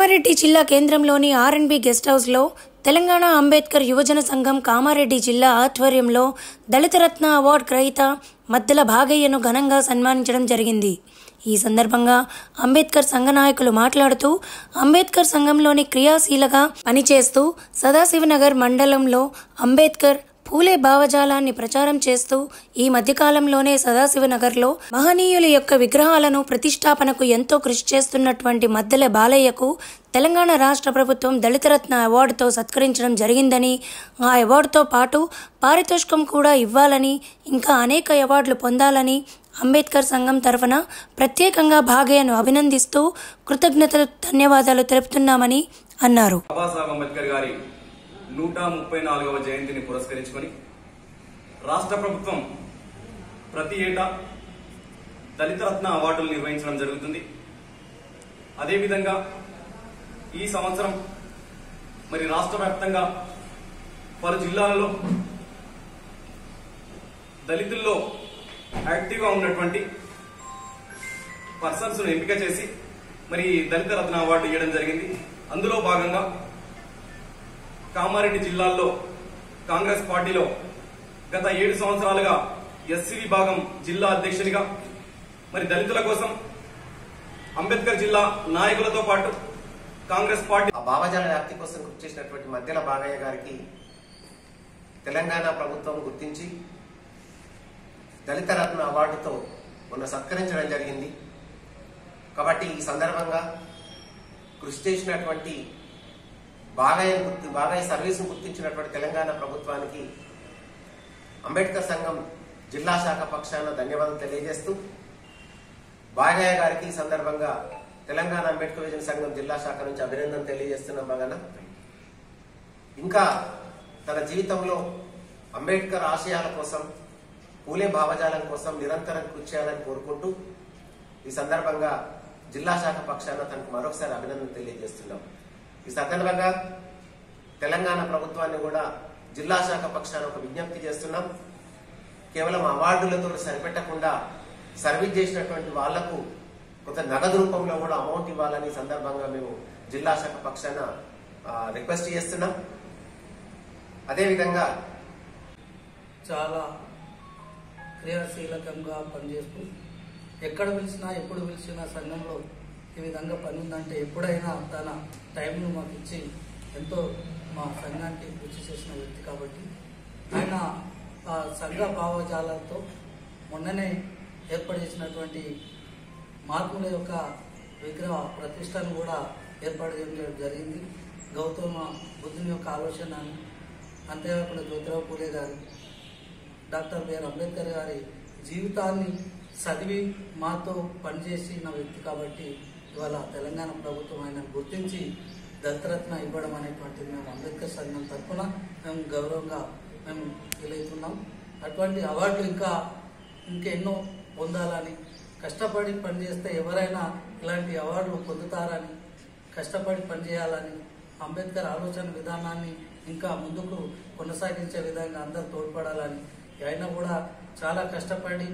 కామారెడ్డి జిల్లా కేంద్రంలోని R&B guest హౌస్లో తెలంగాణ అంబేద్కర్ యువజన సంఘం కామారెడ్డి జిల్లా ఆధ్వర్యంలో దళితరత్న అవార్డు గ్రహీత మద్దెల భాగయ్యను ఘనంగా సన్మానించడం జరిగింది. ఈ సందర్భంగా అంబేద్కర్ సంఘ నాయకులు మాట్లాడుతూ అంబేద్కర్ సంఘంలోని క్రియాశీలగా పనిచేస్తూ సదాశివనగర్ మండలంలో అంబేద్కర్ పూలే భావజాలాన్ని ప్రచారం చేస్తూ ఈ మధ్యకాలంలోనే సదాశివనగర్లో మహనీయుల యొక్క విగ్రహాలను ప్రతిష్టాపనకు ఎంతో కృషి చేస్తున్నటువంటి మద్దెల బాలయ్యకు తెలంగాణ రాష్ట్ర ప్రభుత్వం దళితరత్న అవార్డుతో సత్కరించడం జరిగిందని, ఆ అవార్డుతో పాటు పారితోషికం కూడా ఇవ్వాలని, ఇంకా అనేక అవార్డులు పొందాలని అంబేద్కర్ సంఘం తరఫున ప్రత్యేకంగా భాగయ్యను అభినందిస్తూ కృతజ్ఞతలు ధన్యవాదాలు తెలుపుతున్నామని అన్నారు. 134వ జయంతిని పురస్కరించుకొని రాష్ట్ర ప్రభుత్వం ప్రతి ఏటా దళితరత్న అవార్డులు నిర్వహించడం జరుగుతుంది. అదేవిధంగా ఈ సంవత్సరం మరి రాష్ట్ర వ్యాప్తంగా పలు జిల్లాలలో దళితుల్లో యాక్టివ్గా ఉన్నటువంటి పర్సన్స్ ను ఎంపిక చేసి మరి దళితరత్న అవార్డు ఇవ్వడం జరిగింది. అందులో భాగంగా కామారెడ్డి జిల్లాలో కాంగ్రెస్ పార్టీలో గత 7 సంవత్సరాలుగా ఎస్సీ విభాగం జిల్లా అధ్యక్షునిగా మరి దళితుల కోసం అంబేద్కర్ జిల్లా నాయకులతో పాటు కాంగ్రెస్ పార్టీ భావజాల వ్యాప్తి కోసం కృషి చేసినటువంటి మద్దెల భాగయ్య గారికి తెలంగాణ ప్రభుత్వం గుర్తించి దళితరత్న అవార్డుతో మొన్న సత్కరించడం జరిగింది. కాబట్టి ఈ సందర్భంగా కృషి చేసినటువంటి భాగయ్య సర్వీసును గుర్తించినటువంటి తెలంగాణ ప్రభుత్వానికి అంబేద్కర్ సంఘం జిల్లా శాఖ పక్షాన ధన్యవాదాలు తెలియజేస్తూ భాగయ్య గారికి ఈ సందర్భంగా తెలంగాణ అంబేద్కర్ యువజన సంఘం జిల్లా శాఖ నుంచి అభినందన తెలియజేస్తున్నాం. బాగా ఇంకా తన జీవితంలో అంబేద్కర్ ఆశయాల కోసం, పూలే భావజాలం కోసం నిరంతరం కృషి చేయాలని కోరుకుంటూ ఈ సందర్భంగా జిల్లా శాఖ పక్షాన తనకు మరొకసారి అభినందన తెలియజేస్తున్నాం. ఈ సందర్భంగా తెలంగాణ ప్రభుత్వాన్ని కూడా జిల్లా శాఖ పక్షాన ఒక విజ్ఞప్తి చేస్తున్నాం. కేవలం అవార్డులతో సరిపెట్టకుండా సర్వీస్ చేసినటువంటి వాళ్లకు కొంత నగదు రూపంలో కూడా అమౌంట్ ఇవ్వాలని సందర్భంగా మేము జిల్లా శాఖ పక్షాన రిక్వెస్ట్ చేస్తున్నాం. అదేవిధంగా చాలా క్రియాశీలకంగా పనిచేస్తూ ఎక్కడ పిలిచినా ఎప్పుడు పిలిచినా సంఘంలో ఈ విధంగా పని ఉందంటే ఎప్పుడైనా తన టైంను మాకు ఇచ్చి ఎంతో మా సంఘానికి కృషి చేసిన వ్యక్తి కాబట్టి ఆయన ఆ సంఘ భావజాలతో మొన్ననే ఏర్పాటు చేసినటువంటి మార్పుల యొక్క విగ్రహ ప్రతిష్టను కూడా ఏర్పాటు చేయడం జరిగింది. గౌతమ బుద్ధుని యొక్క ఆలోచన, అంతేకాకుండా జ్యోతిరావు పూలే గారు, డాక్టర్ బిఆర్ అంబేద్కర్ గారి జీవితాన్ని చదివి మాతో పనిచేసిన వ్యక్తి కాబట్టి ఇవాళ తెలంగాణ ప్రభుత్వం ఆయన గుర్తించి దళితరత్న ఇవ్వడం అనేటువంటిది మేము అంబేద్కర్ సంఘం తరఫున మేము గౌరవంగా మేము ఫీల్ అవుతున్నాం. అటువంటి అవార్డులు ఇంకెన్నో పొందాలని, కష్టపడి పనిచేస్తే ఎవరైనా ఇలాంటి అవార్డులు పొందుతారని, కష్టపడి పనిచేయాలని, అంబేద్కర్ ఆలోచన విధానాన్ని ఇంకా ముందుకు కొనసాగించే విధంగా అందరూ తోడ్పడాలని, ఆయన కూడా చాలా కష్టపడి